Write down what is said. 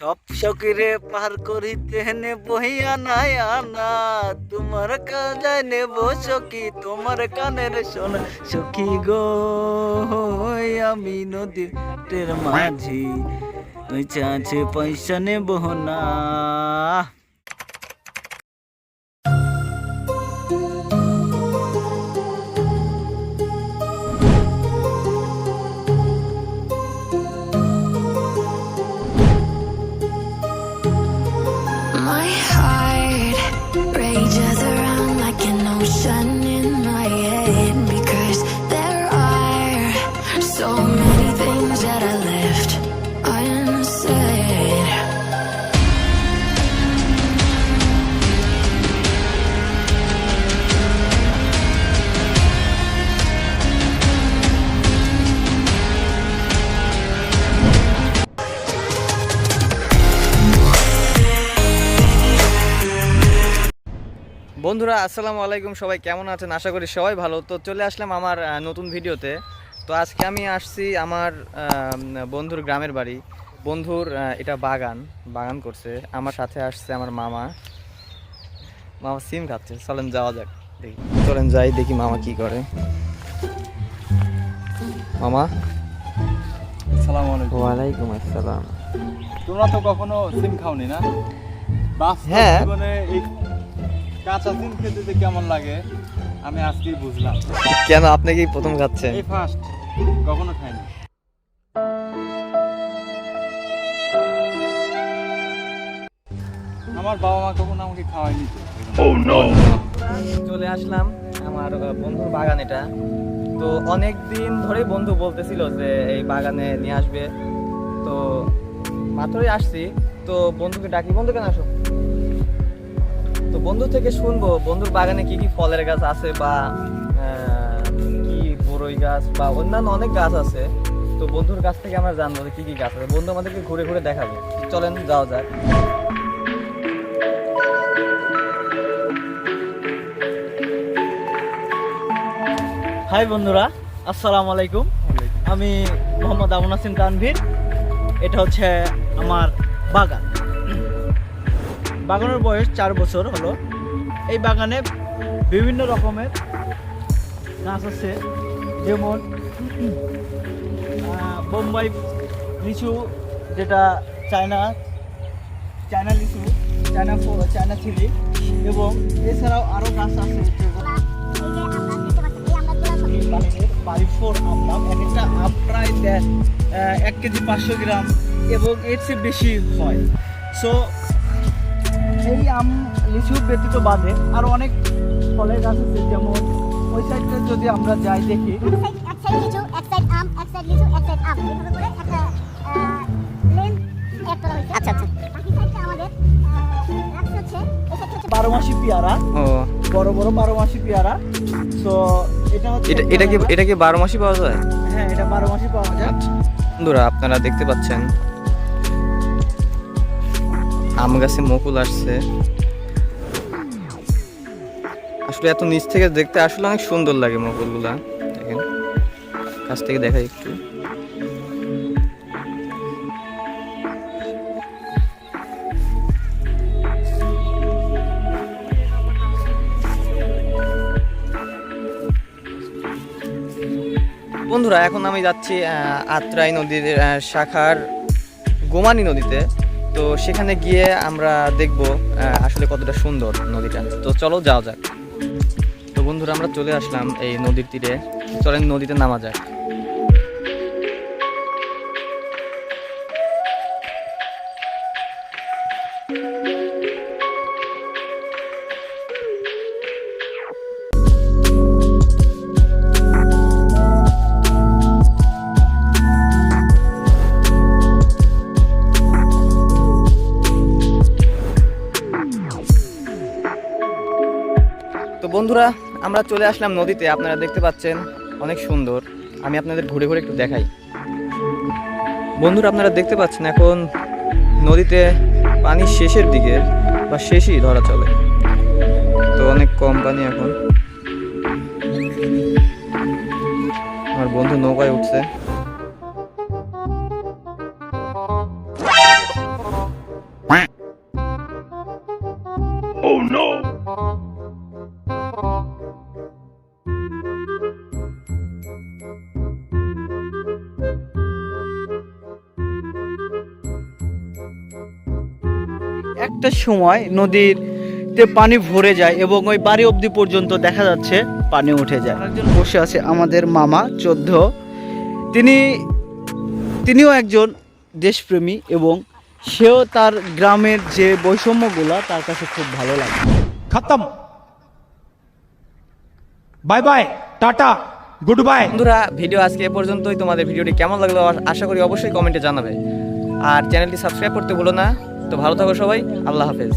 সব শখরে পার করিতে নেব আনা আনা, তোমার কাজায় নেব সখী, তোমার কানের শোন সখী গো। আমি নদীর মাঝি, তুই চাচ্ছে পয়সা নেব না। My heart rages around like an ocean in my head, because there are so many things that I left unsaid. বন্ধুরা আসসালামু আলাইকুম, সবাই কেমন আছেন? আশা করি সবাই ভালো। তো চলে আসলাম আমার নতুন ভিডিওতে। তো আজকে আমি আসছি আমার বন্ধুর গ্রামের বাড়ি। বন্ধুর এটা বাগান করছে। আমার সাথে আসছে আমার মামা সিম খাচ্ছে। চলেন যাওয়া যাক, দেখি চলেন যাই দেখি মামা কি করে। মামা আসসালামু আলাইকুম। ওয়ালাইকুম আসসালাম। তোমরা তো কখনো সিম খাওনি না? হ্যাঁ। জীবনে এই কাঁচা সিম খেতে যে কেমন লাগে আমি আজকেই বুঝলাম। কেন, আপনি কি প্রথম খাচ্ছেন? এই ফার্স্ট, কখনো খাইনি। আমার বাবা মা কখনো আমাকে খাওয়ায়নি তো। চলে আসলাম আমার বন্ধুর বাগান এটা। তো অনেক দিন ধরেই বন্ধু বলতেছিল যে এই বাগানে নিয়ে আসবে। তো মাত্রই আসছি। তো বন্ধুকে ডাকি, বন্ধু কেন আসো। তো বন্ধু থেকে শুনবো বন্ধুর বাগানে কি কি ফলের গাছ আছে, বা কি বড়ই গাছ বা অন্যান্য অনেক গাছ আছে। তো বন্ধুর কাছ থেকে আমরা জানবো যে কি কি গাছ আছে। বন্ধু আমাদেরকে ঘুরে ঘুরে দেখাবে। চলেন যাওয়া যাক। হাই বন্ধুরা, আসসালামু আলাইকুম। আমি মোহাম্মদ আবু নাসিম তানভীর। এটা হচ্ছে আমার বাগান। বাগানের বয়স 4 বছর হলো। এই বাগানে বিভিন্ন রকমের গাছ আছে, যেমন বোম্বাই লিচু, যেটা চায়না লিচু, চায়না চিলি, এবং এছাড়াও আরও গাছ আছে। বাড়িফোর আম নাম, এক একটা আম প্রায় 1 কেজি 500 গ্রাম এবং এর চেয়ে বেশি হয়। সো এই আম লিচু ব্যতীত বাদে আরো অনেক ফলের গাছ আছে, যেমন ওই সাইডটা যদি আমরা যাই দেখি, এক সাইড লিচু, এক সাইড আম, এক সাইড লিচু, এক সাইড আম, এভাবে করে একটা লেন অ্যাড করা হয়েছে। আচ্ছা আচ্ছা। বাকি সাইডটা আমাদের রাখতে হচ্ছে, এই সাইডটা হচ্ছে 12 মাসি পেয়ারা। ও, বড় বড় 12 মাসি পেয়ারা। সো এটা হচ্ছে এটা কি 12 মাসই পাওয়া যায়? হ্যাঁ, এটা 12 মাসি পাওয়া যায়। বন্ধুরা আপনারা দেখতে পাচ্ছেন আম গাছে মুকুল আসছে। আসলে এত নিচ থেকে দেখতে আসলে অনেক সুন্দর লাগে মুকুলগুলা। দেখেন, কাছ থেকে দেখাই একটু। বন্ধুরা এখন আমি যাচ্ছি আত্রাই নদীর শাখার গোমানি নদীতে। তো সেখানে গিয়ে আমরা দেখব আসলে কতটা সুন্দর নদীটা। তো চলো যাওয়া যাক। তো বন্ধুরা আমরা চলে আসলাম এই নদীর তীরে। চলেন নদীতে নামা যাক। তো বন্ধুরা আমরা চলে আসলাম নদীতে। আপনারা দেখতে পাচ্ছেন অনেক সুন্দর। আমি আপনাদের ঘুরে ঘুরে একটু দেখাই। বন্ধুরা আপনারা দেখতে পাচ্ছেন এখন নদীতে পানি শেষের দিকে, বা শেষই ধরা চলে। তো অনেক কম পানি এখন। আমার বন্ধু নৌকায় উঠছে। একটা সময় নদীতে পানি ভরে যায় এবং ওই বাড়ি অবধি পর্যন্ত দেখা যাচ্ছে পানি উঠে যায়। একজন বসে আছে আমাদের মামা 14, তিনিও একজন দেশপ্রেমী এবং সেও তার গ্রামের যে বৈষম্যগুলো তার কাছে খুব ভালো লাগে। खत्म bye bye tata goodbye. বন্ধুরা, ভিডিও আজকে এ পর্যন্তই। তোমাদের ভিডিওটি কেমন লাগলো আশা করি অবশ্যই কমেন্টে জানাবে, আর চ্যানেলটি সাবস্ক্রাইব করতে ভুলো না। তো ভালো থাকো সবাই, আল্লাহ হাফেজ।